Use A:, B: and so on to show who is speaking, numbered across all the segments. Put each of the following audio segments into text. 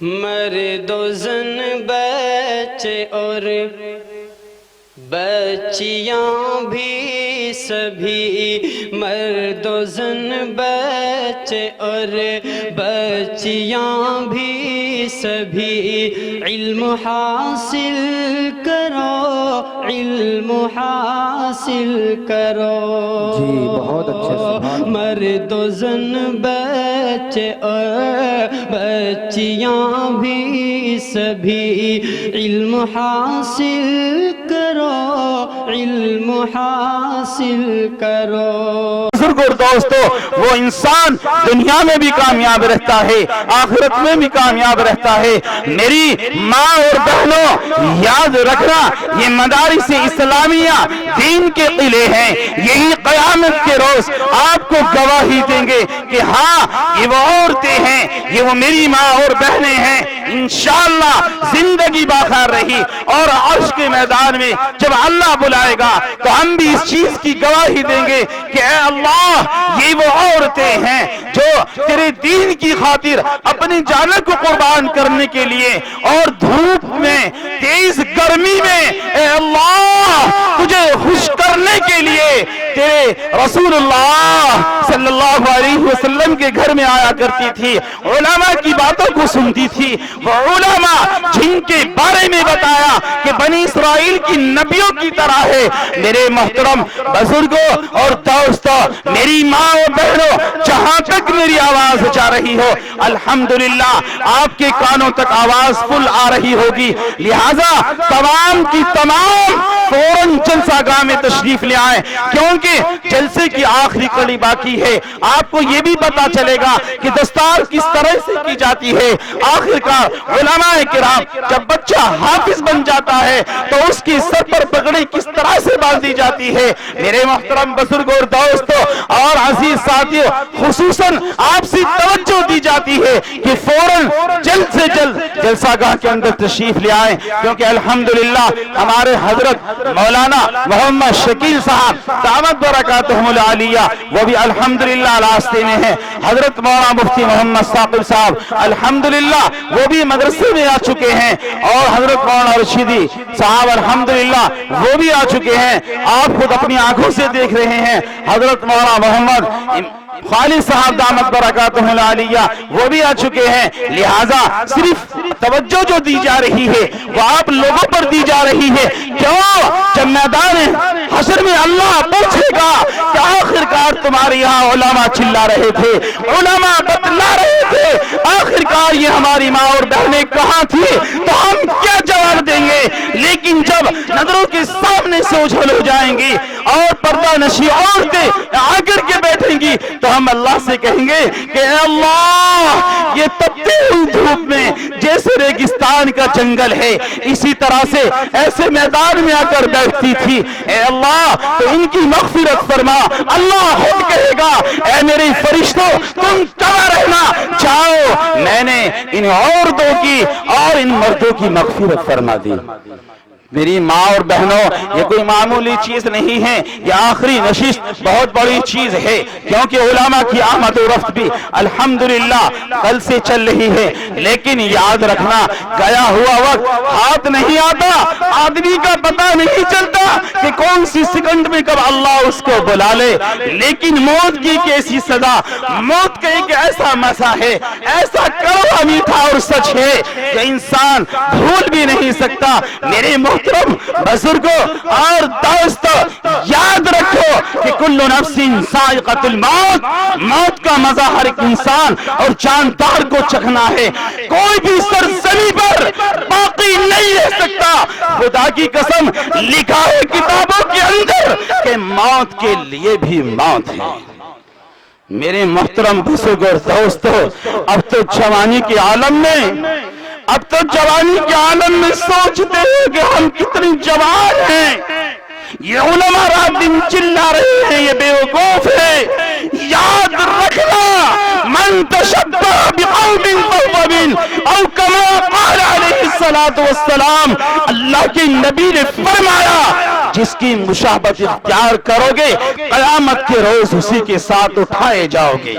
A: مرد و زن بچے اور بچیاں بھی سبھی، مرد و زن بچے اور بچیاں بھی سبھی، علم حاصل کرو، علم حاصل کرو۔
B: جی بہت اچھے سبحان۔
A: مرد و زن بچے اور بچیاں بھی سبھی، علم حاصل کرو، علم حاصل کرو۔
C: بزرگ اور دوستو، وہ انسان دنیا میں بھی کامیاب رہتا ہے، آخرت میں بھی کامیاب رہتا ہے۔ میری ماں اور بہنوں، یاد رکھنا یہ مدارس اسلامیہ دین کے قلعے ہیں، یہی قیامت کے روز آپ کو گواہی دیں گے کہ ہاں یہ وہ عورتیں ہیں، یہ وہ میری ماں اور بہنیں ہیں۔ انشاءاللہ زندگی باقی رہی اور عرش کے میدان میں جب اللہ بلائے گا تو ہم بھی اس چیز کی گواہی دیں گے کہ اے اللہ یہ وہ عورتیں ہیں جو تیرے دین کی خاطر اپنی جانوں کو قربان کرنے کے لیے اور دھوپ میں تیز گرمی میں اے اللہ تجھے خوش کرنے کے لیے تیرے رسول اللہ صلی اللہ علیہ وسلم کے گھر میں آیا کرتی تھی، علماء کی باتوں کو سنتی تھی۔ وہ علماء جن کے بارے میں بتایا کہ بنی اسرائیل کی نبیوں کی طرح ہے۔ میرے محترم بزرگوں اور دوستوں، میری ماں اور بہنوں، جہاں تک میری آواز جا رہی ہو الحمدللہ آپ کے کانوں تک آواز فل آ رہی ہوگی، لہذا تمام کی تمام فوراً جلسہ گاہ میں تشریف لے آئیں، کیونکہ جلسے کی آخری کڑی باقی ہے۔ آپ کو یہ بھی پتا چلے گا کہ دستار کس طرح سے کی جاتی ہے۔ آخرکار علماء کرام جب بچہ حافظ بن جاتا ہے تو اس کی سر پر پگڑی کس طرح سے باندھی جاتی ہے۔ میرے محترم بزرگ اور دوستوں اور عزیز ساتھیوں، خصوصاً آپ سے توجہ دی جاتی ہے کہ فوراً جلد سے جلد جلسہ گاہ کے اندر تشریف لے آئیں، کیونکہ الحمدللہ ہمارے حضرت مولانا محمد شکیل صاحب دامت برکاتہم العالیہ وہ بھی الحمدللہ راستے میں ہیں۔ حضرت مولانا مفتی محمد ثاقب صاحب الحمدللہ وہ بھی مدرسے میں آ چکے ہیں، اور حضرت مولانا رشیدی صاحب الحمدللہ وہ بھی آ چکے ہیں۔ آپ خود اپنی آنکھوں سے دیکھ رہے ہیں حضرت مولانا محمد خالد صاحب دامت برکاتہم العالیہ وہ بھی آ چکے ہیں۔ لہٰذا صرف توجہ جو دی جا رہی ہے وہ آپ لوگوں پر دی جا رہی ہے، کیوں؟ جب میدان حشر میں اللہ پوچھے گا کہ آخرکار تمہارے یہاں علماء چلا رہے تھے، علماء بتلا رہے تھے، آخرکار یہ ہماری ماں اور بہنیں کہاں تھی، تو ہم کیا جواب دیں گے؟ لیکن جب نظروں کے سامنے سے اجھل ہو جائیں گی اور پردہ نشی عورتیں آ کر کے بیٹھیں گی تو ہم اللہ سے کہیں گے کہ اے اللہ یہ تپتی ہوئی دھوپ میں جیسے ریگستان کا جنگل ہے اسی طرح سے ایسے میدان میں آ کر بیٹھتی تھی، اے اللہ تو ان کی مغفرت فرما۔ اللہ خود کہے گا اے میرے فرشتوں تم کہاں رہنا، جاؤ میں نے ان عورتوں کی اور ان مردوں کی مغفرت فرما دی۔ میری ماں اور بہنوں، یہ کوئی معمولی چیز نہیں ہے، یہ آخری نشست بہت بڑی چیز ہے، کیونکہ علماء کی آمد و رفت بھی الحمدللہ کل سے چل رہی ہے۔ لیکن یاد رکھنا گیا ہوا وقت ہاتھ نہیں آتا، آدمی کا پتہ نہیں چلتا کہ کون سی سیکنڈ میں کب اللہ اس کو بلا لے۔ لیکن موت کی ایک ایسی صدا، موت کا ایک ایسا مزہ ہے، ایسا کڑوا میٹھا اور سچ ہے کہ انسان بھول بھی نہیں سکتا۔ میرے محترم بزرگوں اور دوستوں، یاد رکھو کہ کل نفس ذائقۃ الموت، موت کا مزہ ہر ایک انسان اور جاندار کو چکھنا ہے، کوئی بھی سرزمین پر باقی نہیں رہ سکتا۔ خدا کی قسم لکھا ہے کتابوں کے اندر کہ موت کے لیے بھی موت ہے۔ میرے محترم بزرگ اور دوستوں، اب تو جوانی کے عالم میں سوچتے ہیں کہ ہم کتنی جوان ہیں، یہ علماء رات دن چلا رہے ہیں، یہ بے وقوف ہے۔ یاد رکھنا من تشبہ بقوم فہو منہم، او کما قال علیہ الصلوۃ والسلام، اللہ کے نبی نے فرمایا جس کی مشابہت اختیار کرو گے قیامت کے روز اسی کے ساتھ اٹھائے جاؤ گے۔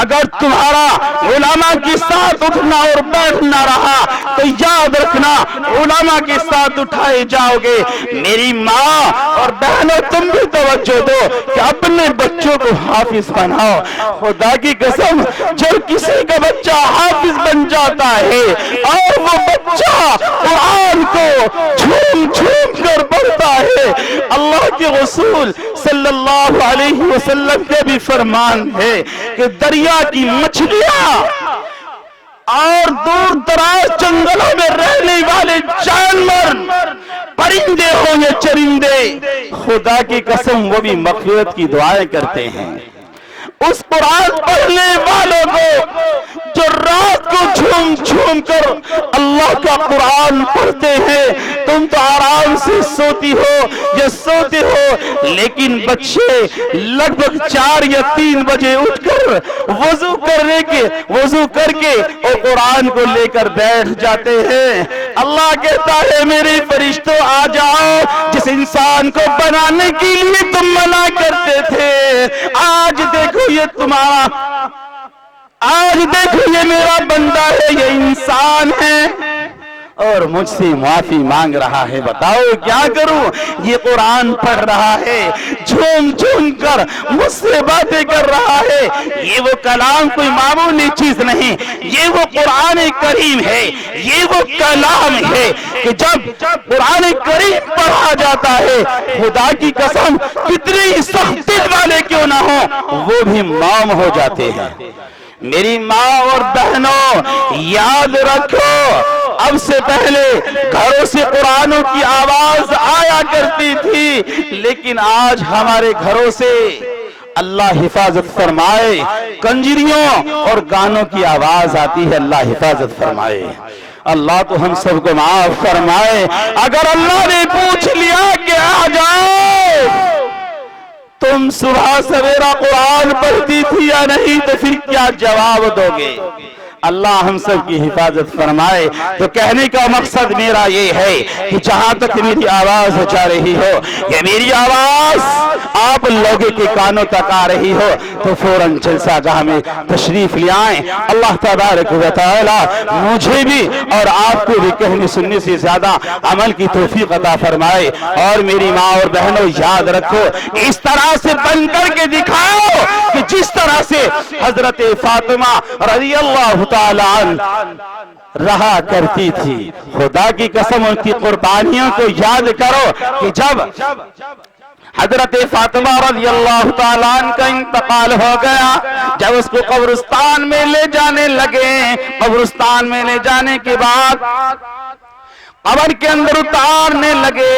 C: اگر تمہارا علماء کے ساتھ اٹھنا اور بیٹھنا رہا تو یاد رکھنا علماء کے ساتھ اٹھائے جاؤ گے۔ میری ماں اور بہنوں تم بھی توجہ دو کہ اپنے بچوں کو حافظ بناؤ۔ خدا کی قسم جب کسی کا بچہ حافظ بن جاتا ہے اور وہ بچہ قرآن کو جھوم جھوم کر پڑھتا ہے، اللہ کے رسول صلی اللہ علیہ وسلم کے بھی فرمان ہے کہ دریا کی مچھلیاں اور دور دراز جنگلوں میں رہنے والے جانور، پرندے ہوں یا چرندے، خدا کی قسم وہ بھی مغفرت کی دعائیں کرتے ہیں۔ اس قرآن پڑھنے والوں کو جو رات کو جھوم جھوم کر اللہ کا قرآن پڑھتے ہیں، تم تو آرام سے سوتی ہو یا سوتے ہو، لیکن بچے لگ بھگ 4 یا 3 بجے اٹھ کر وضو کر کے وہ قرآن کو لے کر بیٹھ جاتے ہیں۔ اللہ کہتا ہے میرے فرشتوں آ جاؤ، جس انسان کو بنانے کے لیے تم منع کرتے تھے، آج دیکھو یہ تمہارا، آج دیکھو یہ میرا بندہ ہے، یہ انسان ہے اور مجھ سے معافی مانگ رہا ہے۔ بتاؤ کیا کروں؟ یہ قرآن پڑھ رہا ہے، جھوم جھوم کر مجھ سے باتیں کر رہا ہے۔ یہ وہ کلام کوئی معمولی چیز نہیں، یہ وہ قرآن کریم ہے، یہ وہ کلام ہے کہ جب قرآن کریم پڑھا جاتا ہے، خدا کی قسم کتنے سخت دل والے کیوں نہ ہوں وہ بھی موم ہو جاتے ہیں۔ میری ماں اور بہنوں یاد رکھو، اب سے پہلے گھروں سے قرآنوں کی آواز آیا کرتی تھی، لیکن آج ہمارے گھروں سے اللہ حفاظت فرمائے کنجریوں اور گانوں کی آواز آتی ہے۔ اللہ حفاظت فرمائے، اللہ تو ہم سب کو معاف فرمائے۔ اگر اللہ نے پوچھ لیا کہ آ جاؤ تم صبح سویرا قرآن پڑھتی تھی یا نہیں تو پھر کیا جواب دو گے؟ اللہ ہم سب کی حفاظت فرمائے۔ تو کہنے کا مقصد میرا یہ ہے کہ جہاں تک میری آواز جا رہی ہو، یا میری آواز آپ لوگوں کے کانوں تک آ رہی ہو، تو فوراً جلسہ گاہ میں تشریف لے آئیں۔ اللہ تبارک و تعالی مجھے بھی اور آپ کو بھی کہنے سننے سے زیادہ عمل کی توفیق عطا فرمائے۔ اور میری ماں اور بہنوں یاد رکھو، اس طرح سے بن کر کے دکھاؤ کہ جس طرح سے حضرت فاطمہ رضی اللہ تعالی عنہ رہا کرتی تھی۔ خدا کی قسم ان کی قربانیوں کو یاد کرو کہ جب حضرت فاطمہ رضی اللہ تعالیٰ عنہ کا انتقال ہو گیا، جب اس کو قبرستان میں لے جانے لگے، قبرستان میں لے جانے کے بعد قبر کے اندر اتارنے لگے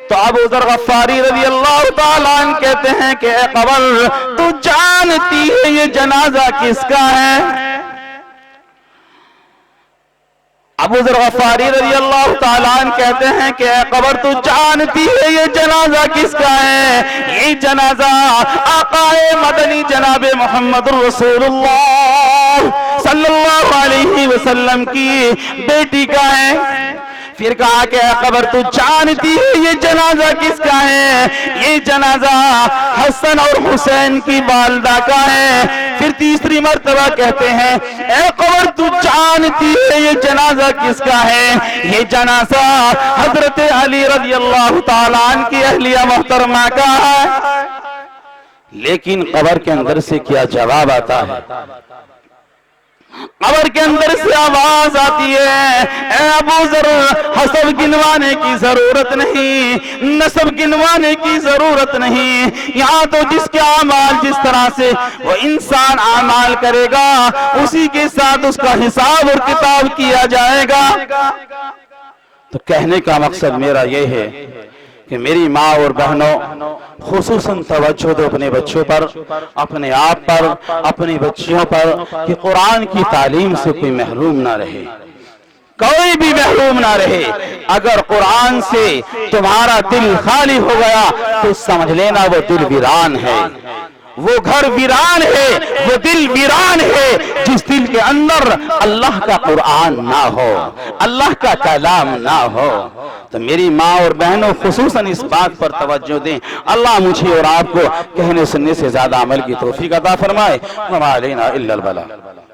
C: تو ابو ذر غفاری رضی اللہ تعالیٰ عنہ کہتے ہیں کہ اے قبر تو جانتی ہے یہ جنازہ کس کا ہے؟ ابو ذر غفاری رضی اللہ تعالیٰ عنہ کہتے ہیں کہ اے قبر تو جانتی ہے یہ جنازہ کس کا ہے؟ یہ جنازہ آقا مدنی جناب محمد رسول اللہ صلی اللہ علیہ وسلم کی بیٹی کا ہے۔ پھر کہا کہ اے قبر تو جانتی ہے یہ جنازہ کس کا ہے؟ یہ جنازہ حسن اور حسین کی والدہ کا ہے۔ پھر تیسری مرتبہ کہتے ہیں اے قبر تو جانتی ہے یہ جنازہ کس کا ہے؟ یہ جنازہ حضرت علی رضی اللہ تعالیٰ عنہ کی اہلیہ محترمہ کا ہے۔ لیکن قبر کے اندر سے کیا جواب آتا ہے؟ قبر کے اندر سے آواز آتی ہے اے ابو ذر حسب گنوانے کی ضرورت نہیں، نسب گنوانے کی ضرورت نہیں، یہاں تو جس کے اعمال جس طرح سے وہ انسان اعمال کرے گا اسی کے ساتھ اس کا حساب اور کتاب کیا جائے گا۔ تو کہنے کا مقصد میرا یہ ہے کہ میری ماں اور بہنوں خصوصاً توجہ دو اپنے بچوں پر، اپنے آپ پر، اپنی بچیوں پر، کہ قرآن کی تعلیم سے کوئی محروم نہ رہے، کوئی بھی محروم نہ رہے۔ اگر قرآن سے تمہارا دل خالی ہو گیا تو سمجھ لینا وہ دل ویران ہے۔ وہ گھر ویران ہے، وہ دل ویران ہے جس دل کے اندر اللہ کا قرآن نہ ہو، اللہ کا کلام نہ ہو۔ تو میری ماں اور بہنوں خصوصاً اس بات پر توجہ دیں، اللہ مجھے اور آپ کو کہنے سننے سے زیادہ عمل کی توفیق عطا فرمائے۔ وما علینا الا البلاغ۔